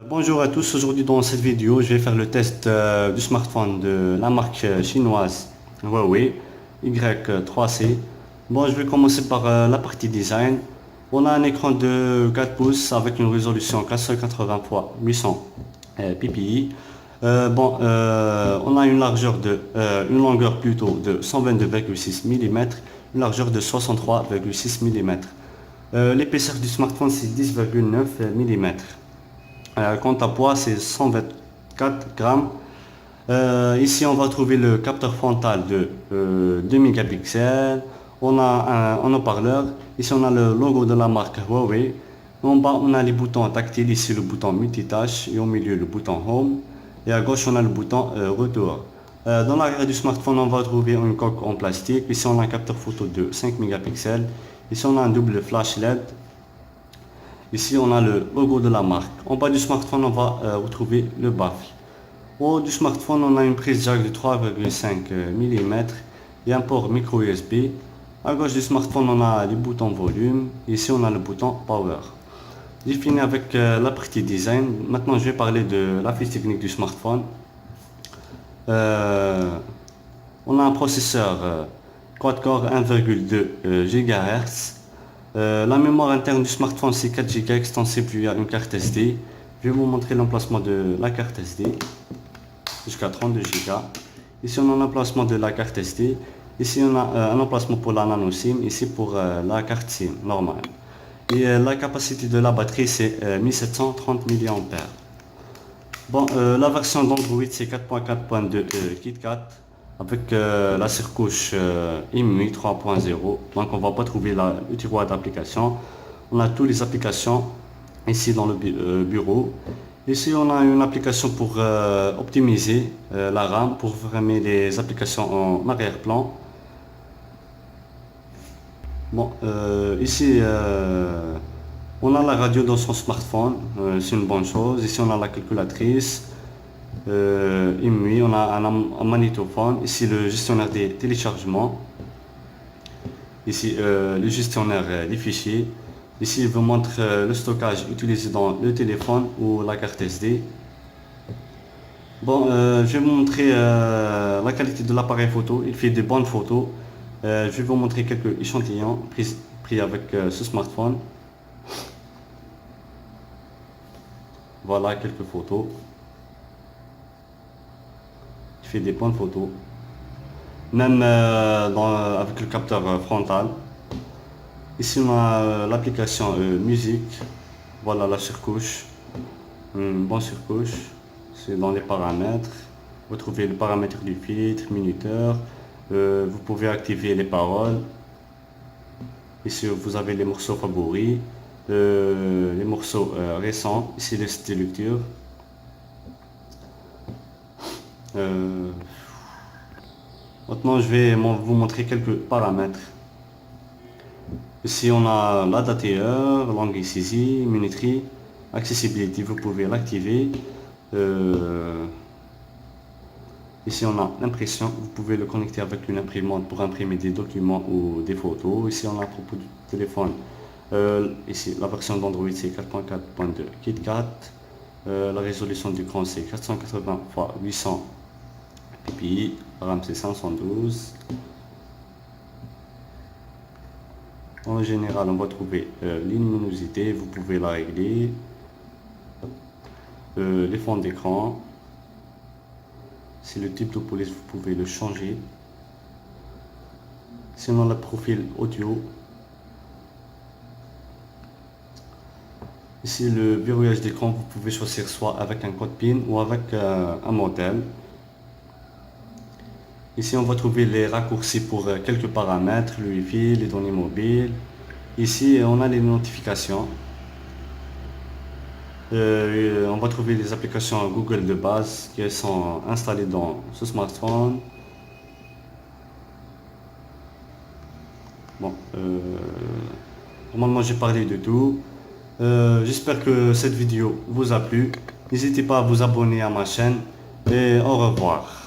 Bonjour à tous, aujourd'hui dans cette vidéo je vais faire le test du smartphone de la marque chinoise Huawei Y3C. Bon, je vais commencer par la partie design. On a un écran de 4 pouces avec une résolution 480 x 800 ppi. On a une largeur une longueur plutôt de 122,6 mm, une largeur de 63,6 mm. L'épaisseur du smartphone c'est 10,9 mm. Quant à poids, c'est 124 grammes. Ici, on va trouver le capteur frontal de 2 mégapixels. On a un haut-parleur. Ici, on a le logo de la marque Huawei. En bas, on a les boutons tactiles. Ici, le bouton multitâche et au milieu, le bouton Home. Et à gauche, on a le bouton Retour. Dans l'arrière du smartphone, on va trouver une coque en plastique. Ici, on a un capteur photo de 5 mégapixels. Ici, on a un double flash LED. Ici, on a le logo de la marque. En bas du smartphone, on va retrouver le baffle. Au haut du smartphone, on a une prise jack de 3,5 mm et un port micro USB. À gauche du smartphone, on a les boutons volume. Ici, on a le bouton power. J'ai fini avec la partie design. Maintenant, je vais parler de la fiche technique du smartphone. On a un processeur quad-core 1,2 GHz. La mémoire interne du smartphone c'est 4 Go extensible via une carte SD. Je vais vous montrer l'emplacement de la carte SD jusqu'à 32 Go. Ici on a l'emplacement de la carte SD. Ici on a un emplacement pour la nano SIM. Ici pour la carte SIM normale. Et la capacité de la batterie c'est 1730 mAh. Bon, la version d'Android c'est 4.4.2 KitKat. Avec la surcouche MIUI 3.0, donc on va pas trouver le tiroir d'application. On a toutes les applications ici dans le bureau. Ici on a une application pour optimiser la RAM, pour fermer les applications en arrière-plan. Bon, ici on a la radio dans son smartphone, c'est une bonne chose. Ici on a la calculatrice. MIUI, on a un magnétophone. Ici le gestionnaire des téléchargements. Ici le gestionnaire des fichiers. Ici il vous montre le stockage utilisé dans le téléphone ou la carte SD. Bon, je vais vous montrer la qualité de l'appareil photo. Il fait de bonnes photos. Je vais vous montrer quelques échantillons pris avec ce smartphone. Voilà quelques photos. Il fait des bonnes photos. Même avec le capteur frontal. Ici on a l'application musique. Voilà la surcouche. Une bonne surcouche. C'est dans les paramètres. Vous trouvez le paramètre du filtre, minuteur. Vous pouvez activer les paroles. Ici vous avez les morceaux favoris. Les morceaux récents. Ici les styles de lecture. Maintenant je vais vous montrer quelques paramètres. Ici on a l'adaptateur, langue saisie, minuterie, accessibilité, vous pouvez l'activer. Ici on a l'impression, vous pouvez le connecter avec une imprimante pour imprimer des documents ou des photos. Ici on a à propos du téléphone, ici la version d'Android c'est 4.4.2 KitKat. La résolution du d'écran c'est 480 x 800 ppi, RAM c'est 512. En général, on va trouver la luminosité, vous pouvez la régler. Les fonds d'écran, c'est le type de police, vous pouvez le changer. Sinon, le profil audio. Ici, le verrouillage d'écran, vous pouvez choisir soit avec un code PIN ou avec un modèle. Ici, on va trouver les raccourcis pour quelques paramètres, le Wi-Fi, les données mobiles. Ici, on a les notifications. On va trouver les applications Google de base qui sont installées dans ce smartphone. Bon, normalement, j'ai parlé de tout. J'espère que cette vidéo vous a plu. N'hésitez pas à vous abonner à ma chaîne et au revoir.